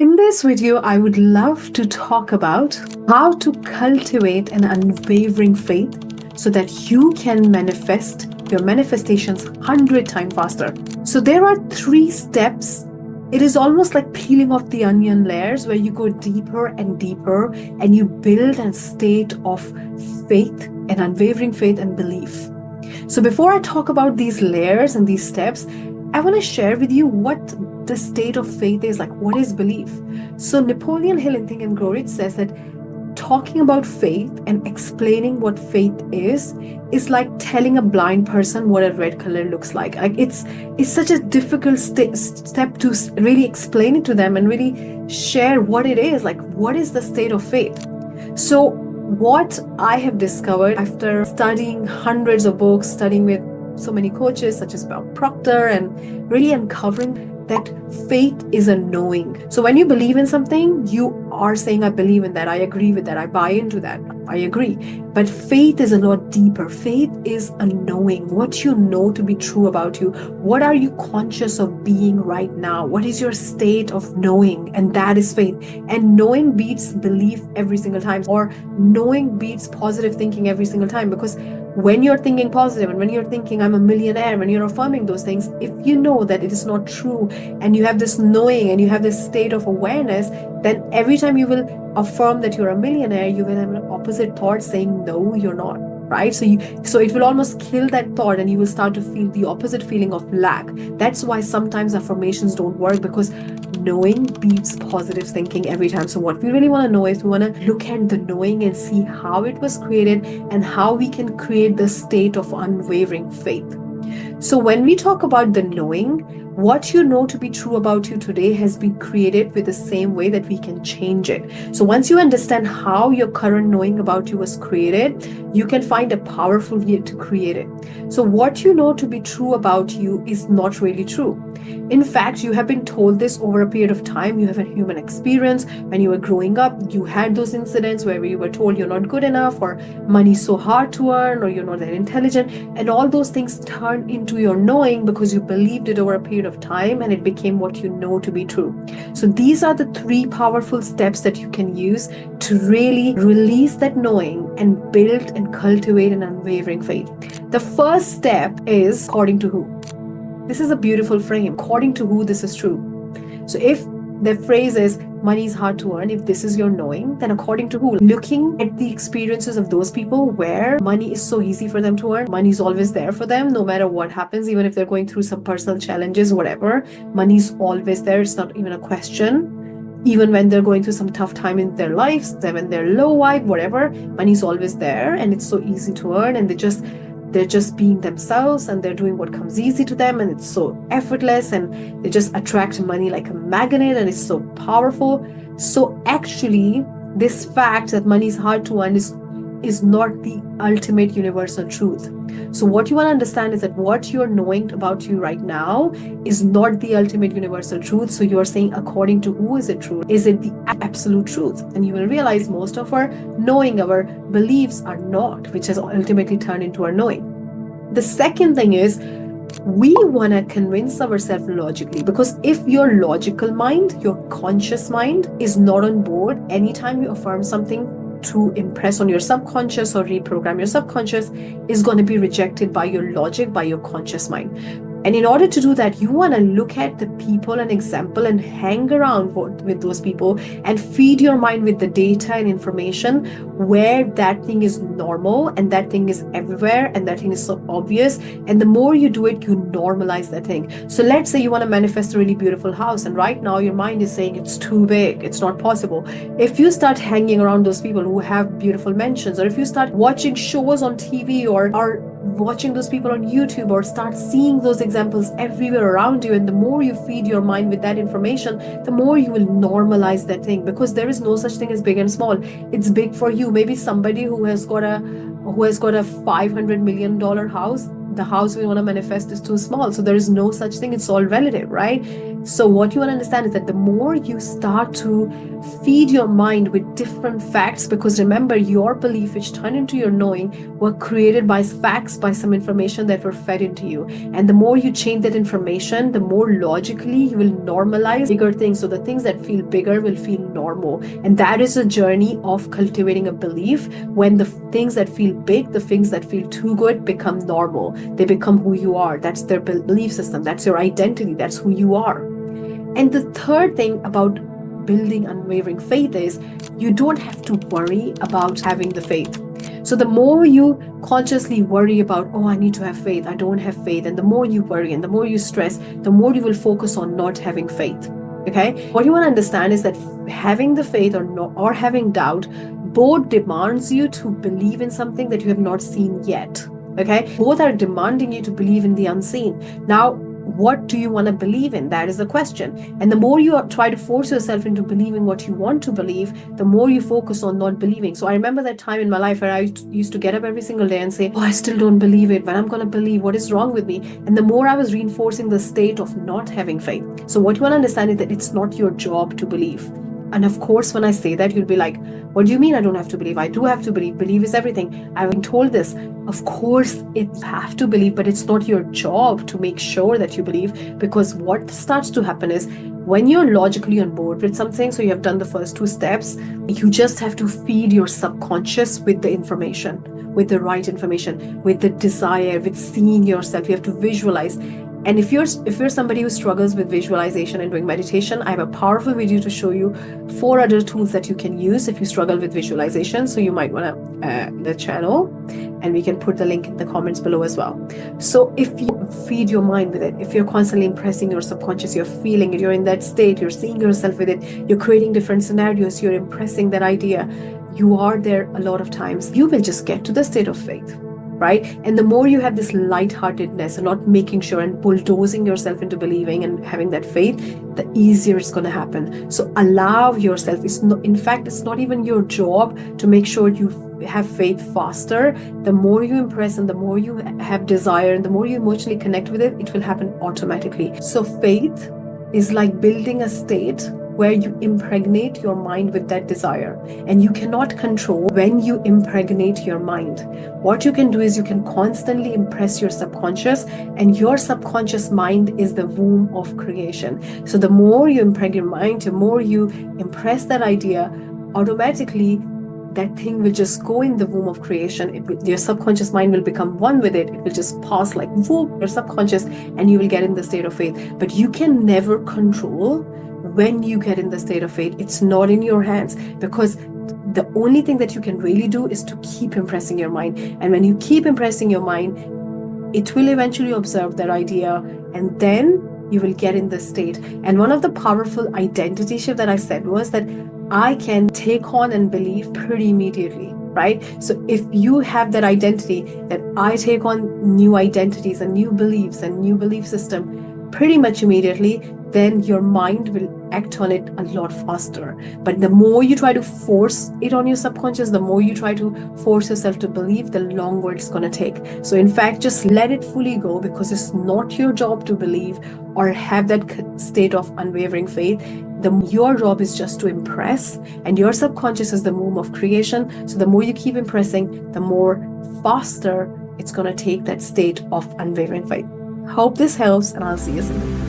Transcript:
In this video, I would love to talk about how to cultivate an unwavering faith so that you can manifest your manifestations 100 times faster. So there are 3 steps. It is almost like peeling off the onion layers where you go deeper and deeper and you build a state of faith, an unwavering faith and belief. So before I talk about these layers and these steps, I want to share with you what the state of faith is like. What is belief? So Napoleon Hill in Think and Grow Rich says that talking about faith and explaining what faith is like telling a blind person what a red color looks like. It's such a difficult step to really explain it to them and really share what it is. Like, what is the state of faith? So what I have discovered after studying hundreds of books, studying with so many coaches such as Bob Proctor, and really uncovering that faith is a knowing. So when you believe in something, you are saying, I believe in that, I agree with that, I buy into that, I agree. But faith is a lot deeper. Faith is a knowing, what you know to be true about you. What are you conscious of being right now? What is your state of knowing? And that is faith. And knowing beats belief every single time, or knowing beats positive thinking every single time, because when you're thinking positive and when you're thinking I'm a millionaire, when you're affirming those things, if you know that it is not true and you have this knowing and you have this state of awareness, then every time you will affirm that you're a millionaire, you will have an opposite thought saying no, you're not, right? So it will almost kill that thought and you will start to feel the opposite feeling of lack. That's why sometimes affirmations don't work, because knowing beats positive thinking every time. So what we really want to know is we want to look at the knowing and see how it was created and how we can create the state of unwavering faith. So when we talk about the knowing, what you know to be true about you today has been created with the same way that we can change it. So once you understand how your current knowing about you was created, you can find a powerful way to create it. So what you know to be true about you is not really true. In fact, you have been told this over a period of time. You have a human experience. When you were growing up, you had those incidents where you were told you're not good enough, or money's so hard to earn, or you're not that intelligent. And all those things turn into your knowing because you believed it over a period of time and it became what you know to be true. So these are the 3 powerful steps that you can use to really release that knowing and build and cultivate an unwavering faith. The first step is according to who. This is a beautiful frame. According to who this is true. So if the phrase is money is hard to earn, if this is your knowing, then according to who? Looking at the experiences of those people where money is so easy for them to earn. Money is always there for them, no matter what happens, even if they're going through some personal challenges, whatever. Money is always there. It's not even a question. Even when they're going through some tough time in their lives, when they're low vibe, whatever, money is always there and it's so easy to earn, and they're just being themselves and they're doing what comes easy to them, and it's so effortless, and they just attract money like a magnet, and it's so powerful. So actually, this fact that money is hard to earn is not the ultimate universal truth. So what you want to understand is that what you're knowing about you right now is not the ultimate universal truth. So you're saying, according to who is it true? Is it the absolute truth? And you will realize most of our knowing, our beliefs are not, which has ultimately turned into our knowing. The second thing is, we want to convince ourselves logically, because if your logical mind, your conscious mind is not on board, anytime you affirm something to impress on your subconscious or reprogram your subconscious, is going to be rejected by your logic, by your conscious mind. And in order to do that, you want to look at the people and example and hang around with those people and feed your mind with the data and information where that thing is normal and that thing is everywhere and that thing is so obvious. And the more you do it, you normalize that thing. So let's say you want to manifest a really beautiful house, and right now your mind is saying it's too big, it's not possible. If you start hanging around those people who have beautiful mansions, or if you start watching shows on TV or watching those people on YouTube, or start seeing those examples everywhere around you, and the more you feed your mind with that information, the more you will normalize that thing, because there is no such thing as big and small. It's big for you. Maybe somebody who has got a $500 million house, the house we want to manifest is too small. So there is no such thing. It's all relative, right? So what you want to understand is that the more you start to feed your mind with different facts, because remember, your belief which turn into your knowing were created by facts, by some information that were fed into you. And the more you change that information, the more logically you will normalize bigger things. So the things that feel bigger will feel normal. And that is a journey of cultivating a belief. When the things that feel big, the things that feel too good become normal. They become who you are. That's their belief system. That's your identity. That's who you are. And the third thing about building unwavering faith is you don't have to worry about having the faith. So the more you consciously worry about, oh, I need to have faith, I don't have faith, and the more you worry and the more you stress, the more you will focus on not having faith. Okay? What you want to understand is that having the faith or having doubt both demands you to believe in something that you have not seen yet. Okay? Both are demanding you to believe in the unseen. Now, what do you want to believe in? That is the question. And the more you try to force yourself into believing what you want to believe, the more you focus on not believing. So I remember that time in my life where I used to get up every single day and say, oh, I still don't believe it, but I'm going to believe. What is wrong with me? And the more I was reinforcing the state of not having faith. So what you want to understand is that it's not your job to believe. And of course, when I say that, you'll be like, what do you mean I don't have to believe? I do have to believe. Believe is everything. I've been told this. Of course, you have to believe, but it's not your job to make sure that you believe, because what starts to happen is when you're logically on board with something, so you have done the first two steps, you just have to feed your subconscious with the information, with the right information, with the desire, with seeing yourself. You have to visualize. And if you're somebody who struggles with visualization and doing meditation, I have a powerful video to show you 4 other tools that you can use if you struggle with visualization. So you might want to the channel, and we can put the link in the comments below as well. So if you feed your mind with it, if you're constantly impressing your subconscious, you're feeling it, you're in that state, you're seeing yourself with it, you're creating different scenarios, you're impressing that idea, you are there a lot of times, you will just get to the state of faith. Right? And the more you have this lightheartedness and not making sure and bulldozing yourself into believing and having that faith, the easier it's going to happen. So allow yourself. In fact, it's not even your job to make sure you have faith faster. The more you impress and the more you have desire and the more you emotionally connect with it, it will happen automatically. So faith is like building a state where you impregnate your mind with that desire, and you cannot control when you impregnate your mind. What you can do is you can constantly impress your subconscious, and your subconscious mind is the womb of creation. So the more you impregnate your mind, the more you impress that idea, automatically that thing will just go in the womb of creation. Your subconscious mind will become one with it. It will just pass like whoop, your subconscious, and you will get in the state of faith. But you can never control when you get in the state of faith. It's not in your hands, because the only thing that you can really do is to keep impressing your mind. And when you keep impressing your mind, it will eventually observe that idea, and then you will get in the state. And one of the powerful identity shift that I said was that I can take on and believe pretty immediately, right? So if you have that identity that I take on new identities and new beliefs and new belief system pretty much immediately, then your mind will act on it a lot faster. But the more you try to force it on your subconscious, the more you try to force yourself to believe, the longer it's going to take. So in fact, just let it fully go, because it's not your job to believe or have that state of unwavering faith. Your job is just to impress, and your subconscious is the womb of creation. So the more you keep impressing, the more faster it's going to take that state of unwavering faith. Hope this helps, and I'll see you soon.